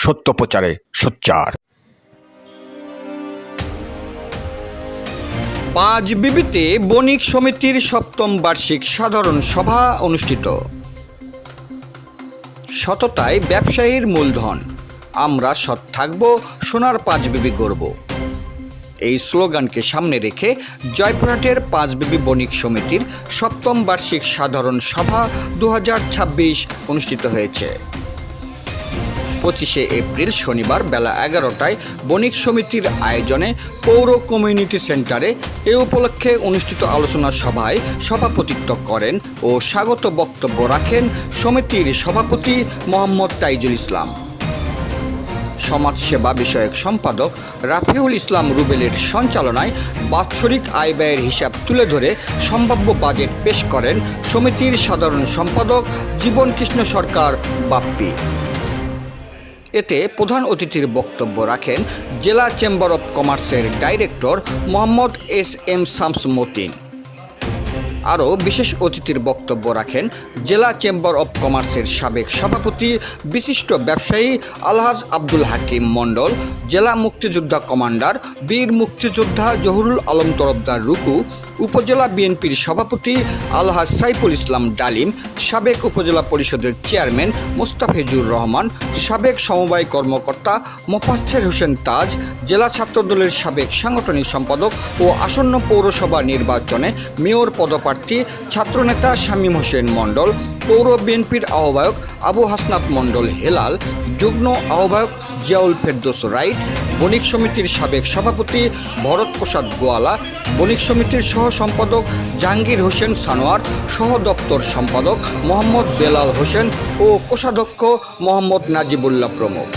সত্য প্রচারে সোচ্চার। পাঁচবিবিতে বণিক সমিতির সপ্তম বার্ষিক সাধারণ সভা অনুষ্ঠিত। সততাই ব্যবসায়ীর মূলধন, আমরা সৎ থাকব, সোনার পাঁচবিবি গড়ব। এই স্লোগানকে সামনে রেখে জয়পুরহাটের পাঁচবিবি বণিক সমিতির সপ্তম বার্ষিক সাধারণ সভা 2026 অনুষ্ঠিত হয়েছে। 25শে এপ্রিল শনিবার বেলা 11টায় বণিক সমিতির আয়োজনে পৌর কমিউনিটি সেন্টারে এ উপলক্ষে অনুষ্ঠিত আলোচনা সভায় সভাপতিত্ব করেন ও স্বাগত বক্তব্য রাখেন সমিতির সভাপতি মোহাম্মদ তাইজুল ইসলাম। সমাজসেবা বিষয়ক সম্পাদক রাফিউল ইসলাম রুবেলের সঞ্চালনায় বাৎসরিক আয় ব্যয়ের হিসাব তুলে ধরে সম্ভাব্য বাজেট পেশ করেন সমিতির সাধারণ সম্পাদক জীবন কৃষ্ণ সরকার বাপ্পি। এতে প্রধান অতিথির বক্তব্য রাখেন জেলা চেম্বার অব কমার্সের ডাইরেক্টর মোহাম্মদ এস.এম. শামস মতিন। আরও বিশেষ অতিথির বক্তব্য রাখেন জেলা চেম্বার অব কমার্সের সাবেক সভাপতি বিশিষ্ট ব্যবসায়ী আলহাজ আব্দুল হাকিম মণ্ডল, জেলা মুক্তিযোদ্ধা কমান্ডার বীর মুক্তিযোদ্ধা জহুরুল আলম তরফদার রুকু, উপজেলা বিএনপির সভাপতি আলহাজ সাইফুল ইসলাম ডালিম, সাবেক উপজেলা পরিষদের চেয়ারম্যান মোস্তাফিজুর রহমান, সাবেক সমবায় কর্মকর্তা মোফাজ্জেল হোসেন তাজ, জেলা ছাত্রদলের সাবেক সাংগঠনিক সম্পাদক ও আসন্ন পৌরসভা নির্বাচনে মেয়র পদপ্রার্থী ছাত্রনেতা শামীম হোসেন মণ্ডল, পৌর বিএনপির আহ্বায়ক আবু হাসনাত মণ্ডল হেলাল, যুগ্ম আহ্বায়ক জিয়াউল ফেরদৌস রাইট, বণিক সমিতির সাবেক সভাপতি ভরত প্রসাদ গোয়ালা, বণিক সমিতির সহ সম্পাদক জাহাঙ্গীর হোসেন সানোয়ার, সহ দপ্তর সম্পাদক মোহাম্মদ বেলাল হোসেন ও কোষাধ্যক্ষ মোহাম্মদ নাজিবুল্লাহ প্রমুখ।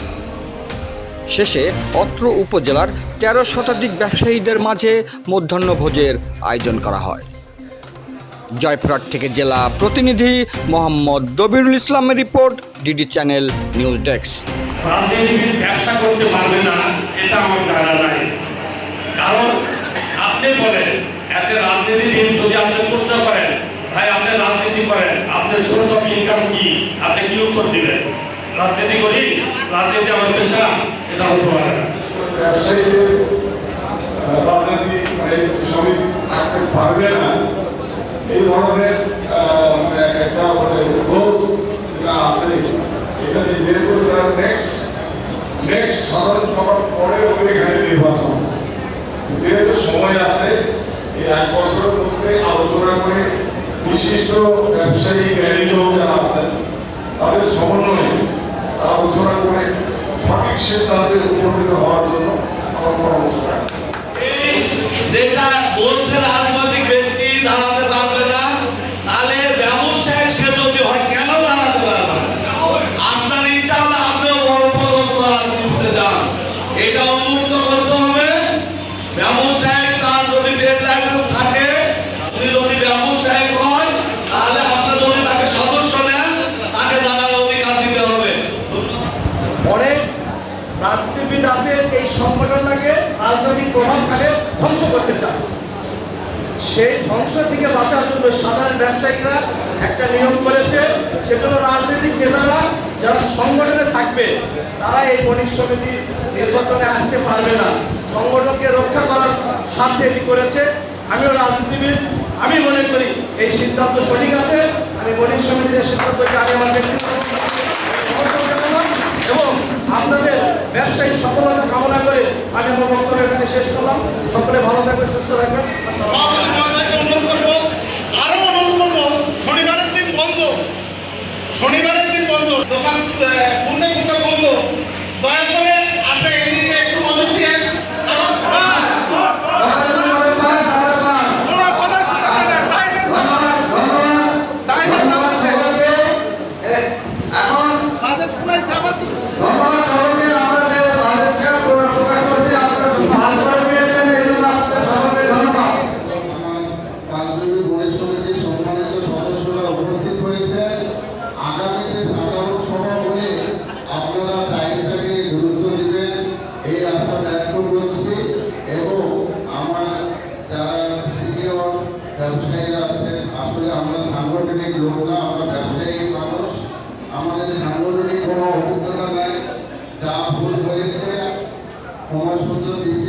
শেষে অত্র উপজেলার 13 শতাধিক ব্যবসায়ীদের মাঝে মধ্যাহ্নভোজের আয়োজন করা হয়। জয়পুরহাট থেকে জেলা প্রতিনিধি মোহাম্মদ দবিরুল ইসলামের report, DD channel news desk. রাজনীতিবিদ ব্যবসা করতে পারবে না এটা আমার জানা নাই, কারণ আপনি বলেন একটা রাজনীতিবিদ যদি আপনি প্রশ্ন করেন ভাই আপনি রাজনীতি করেন, আপনার সোর্স অফ ইনকাম কি, আপনি কি উত্তর দিবেন? রাজনীতি করি, রাজনীতি আমার পেশা, এটা হতে পারে না। ব্যবসায়ীদের রাজনীতি সমিতি থাকতে পারবে না এই ধরনের একটা গ্রোথ যেটা আছে, এখানে যেহেতু নেক্সট সাধারণ সভার পরে এখানে নির্বাচন, যেহেতু সময় আছে এই 1 বছরের মধ্যে আলোচনা করে বিশিষ্ট ব্যবসায়ী ম্যানেজার যারা আছেন তাদের সমন্বয়ে আলোচনা করে সঠিক সিদ্ধান্তে উপনীত হওয়ার জন্য আমার পরামর্শ রাখি। যেটা বলছে রাজনৈতিক ব্যক্তি দাঁড়াতে পারবে না, তাহলে ব্যবসায় সে যদি হয় কেন দাঁড়াতে পারবে না? আপনার ইচ্ছা হলে আপনিও বড় পদস্থ রাজনীতিতে যান, এটা উন্মুক্ত করতে হবে। ব্যবসায় তার যদি ট্রেড লাইসেন্স থাকে, উনি যদি ব্যবসায়িক হয়, তাহলে আপনি যদি তাকে সদস্য নেন, তাকে জানার অধিকার দিতে হবে। অনেক রাজনীতিবিদ আছে এই সংগঠনটাকে রাজনৈতিক প্রভাব ফেলে ধ্বংস করতে চায়। সেই ধ্বংস থেকে বাঁচার জন্য সাধারণ ব্যবসায়ীরা একটা নিয়ম করেছে, সেটা হলো রাজনৈতিক নেতারা যারা সংগঠনে থাকবে তারা এই বণিক সমিতি নির্বাচনে আসতে পারবে না। সংগঠনকে রক্ষা করার স্বার্থে এটি করেছে। আমিও রাজনীতিবিদ, আমি মনে করি এই সিদ্ধান্ত সঠিক আছে। আমি বণিক সমিতির সিদ্ধান্তকে আমি আমার ব্যক্তিগত সমর্থন জানালাম এবং আপনাদের ব্যবসায়িক সফলতা কামনা করে আমি আমার বক্তব্য এখানে শেষ করলাম। সকলে ভালো থাকবেন, সুস্থ থাকবেন। আরো অনুরোধ করবো, শনিবারের দিন বন্ধ, শনিবারের দিন বন্ধ, দোকান কোথায় কোথায় বন্ধ, দয়া করে আপনি এদিকে একটু নজর দিয়ে ব্যবসায়ীরা আছেন, আসলে আমরা সাংগঠনিক লোক না, আমরা ব্যবসায়ী মানুষ, আমাদের সাংগঠনিক কোনো অভিজ্ঞতা নাই, যা দৃষ্টি